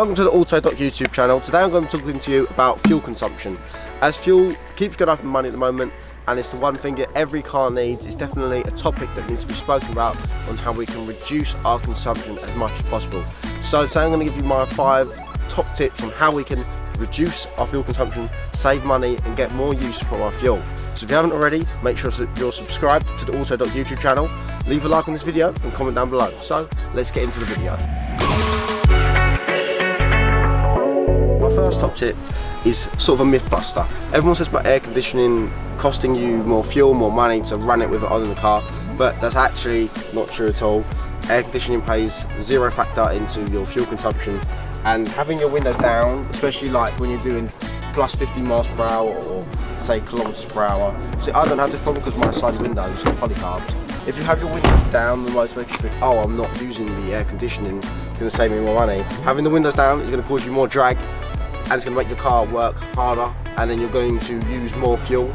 Welcome to the autodoc YouTube channel. Today I'm going to be talking to you about fuel consumption. As fuel keeps going up in money at the moment, and it's the one thing that every car needs, it's definitely a topic that needs to be spoken about on how we can reduce our consumption as much as possible. So today I'm going to give you my 5 top tips on how we can reduce our fuel consumption, save money and get more use from our fuel. So if you haven't already, make sure you're subscribed to the autodoc YouTube channel, leave a like on this video and comment down below. So let's get into the video. My first top tip is sort of a myth buster. Everyone says about air conditioning costing you more fuel, more money to run it with it on in the car, but that's actually not true at all. Air conditioning plays zero factor into your fuel consumption, and having your window down, especially like when you're doing plus 50 miles per hour or say kilometers per hour. See, I don't have this problem because my side windows are polycarbs. If you have your windows down, the motor makes you think, oh, I'm not using the air conditioning, it's going to save me more money. Having the windows down is going to cause you more drag, and it's going to make your car work harder, and then you're going to use more fuel.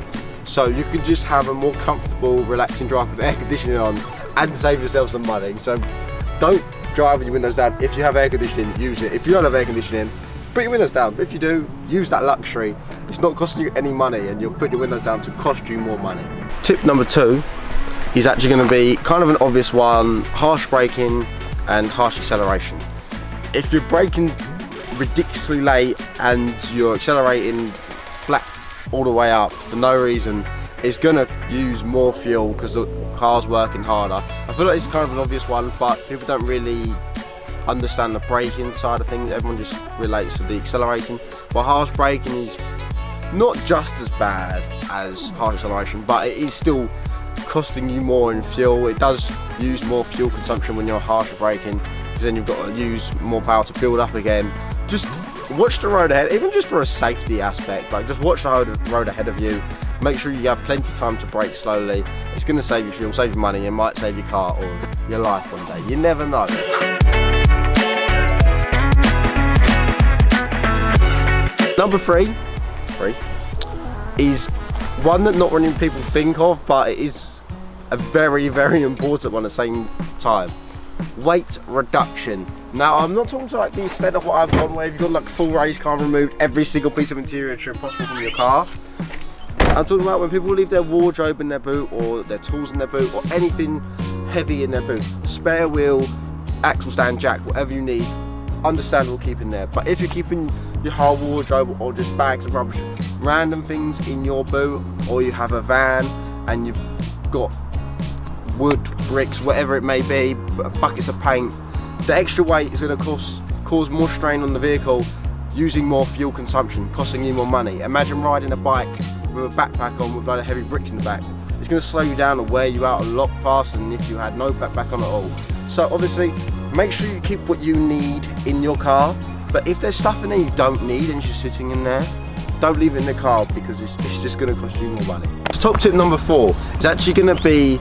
So you can just have a more comfortable, relaxing drive with air conditioning on and save yourself some money. So don't drive with your windows down. If you have air conditioning, use it. If you don't have air conditioning, put your windows down. But if you do, use that luxury. It's not costing you any money, and you'll put your windows down to cost you more money. Tip number 2 is actually going to be kind of an obvious one: harsh braking and harsh acceleration. If you're braking ridiculously late and you're accelerating flat all the way up for no reason, it's gonna use more fuel because the car's working harder. I feel like it's kind of an obvious one, but people don't really understand the braking side of things. Everyone just relates to the accelerating. But harsh braking is not just as bad as harsh acceleration, but it is still costing you more in fuel. It does use more fuel consumption when you're harsher braking, because then you've got to use more power to build up again. Just watch the road ahead, even just for a safety aspect. Like, just watch the road ahead of you. Make sure you have plenty of time to brake slowly. It's going to save you fuel, save you money. It might save your car or your life one day. You never know. Number 3 is one that not many people think of, but it is a very, very important one at the same time. Weight reduction. Now, I'm not talking to like the extent of what I've done, where you've got like full race car, removed every single piece of interior trim possible from your car. I'm talking about when people leave their wardrobe in their boot, or their tools in their boot, or anything heavy in their boot. Spare wheel, axle stand, jack, whatever you need, understandable keeping there. But if you're keeping your whole wardrobe or just bags of rubbish, random things in your boot, or you have a van and you've got wood, bricks, whatever it may be, buckets of paint, the extra weight is going to cause more strain on the vehicle, using more fuel consumption, costing you more money. Imagine riding a bike with a backpack on with a load of heavy bricks in the back. It's going to slow you down and wear you out a lot faster than if you had no backpack on at all. So obviously, make sure you keep what you need in your car, but if there's stuff in there you don't need and it's just sitting in there, don't leave it in the car, because it's just going to cost you more money. So top tip number 4 is actually going to be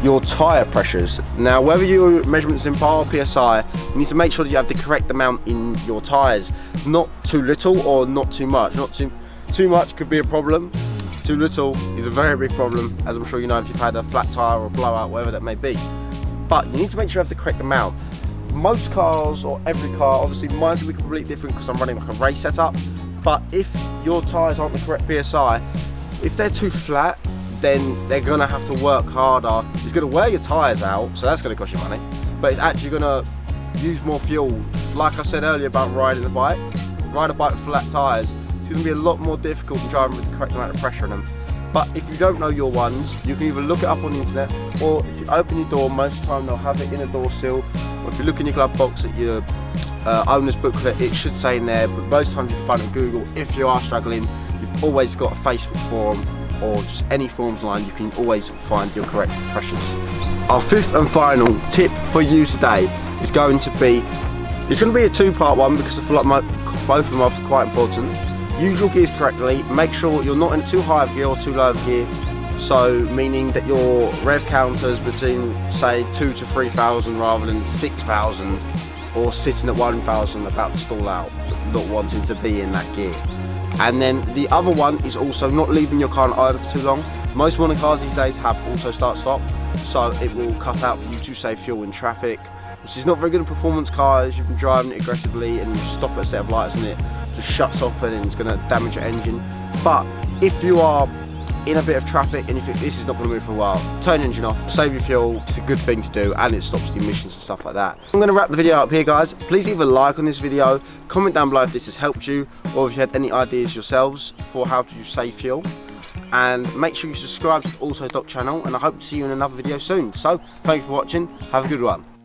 your tyre pressures. Now, whether your measurements in bar or PSI, you need to make sure that you have the correct amount in your tyres. Not too little or not too much. Not too much could be a problem. Too little is a very big problem, as I'm sure you know if you've had a flat tyre or a blowout, whatever that may be. But you need to make sure you have the correct amount. Most cars, or every car, obviously mine's will be completely different because I'm running like a race setup. But if your tyres aren't the correct PSI, if they're too flat, then they're gonna have to work harder. It's gonna wear your tyres out, so that's gonna cost you money, but it's actually gonna use more fuel. Like I said earlier about riding a bike, ride a bike with flat tyres, it's gonna be a lot more difficult than driving with the correct amount of pressure in them. But if you don't know your ones, you can either look it up on the internet, or if you open your door, most of the time they'll have it in a door sill, or if you look in your glove box at your owner's booklet, it should say in there. But most times you can find it on Google. If you are struggling, you've always got a Facebook forum, or just any forums line, you can always find your correct pressures. Our 5th and final tip for you today is going to be, it's going to be a 2-part one, because I feel like both of them are quite important. Use your gears correctly. Make sure you're not in too high of gear or too low of gear. So meaning that your rev counters between say 2,000 to 3,000 rather than 6,000, or sitting at 1,000 about to stall out, not wanting to be in that gear. And then the other one is also not leaving your car in idle for too long. Most modern cars these days have auto start stop, so it will cut out for you to save fuel in traffic, which is not very good in performance cars. You've been driving it aggressively and you stop at a set of lights and it just shuts off and it's going to damage your engine. But if you are in a bit of traffic and you think this is not going to move for a while, turn your engine off, save your fuel. It's a good thing to do and it stops the emissions and stuff like that. I'm going to wrap the video up here, guys. Please leave a like on this video, comment down below if this has helped you or if you had any ideas yourselves for how to save fuel, and make sure you subscribe to the Autodoc channel, and I hope to see you in another video soon. So thank you for watching, have a good one.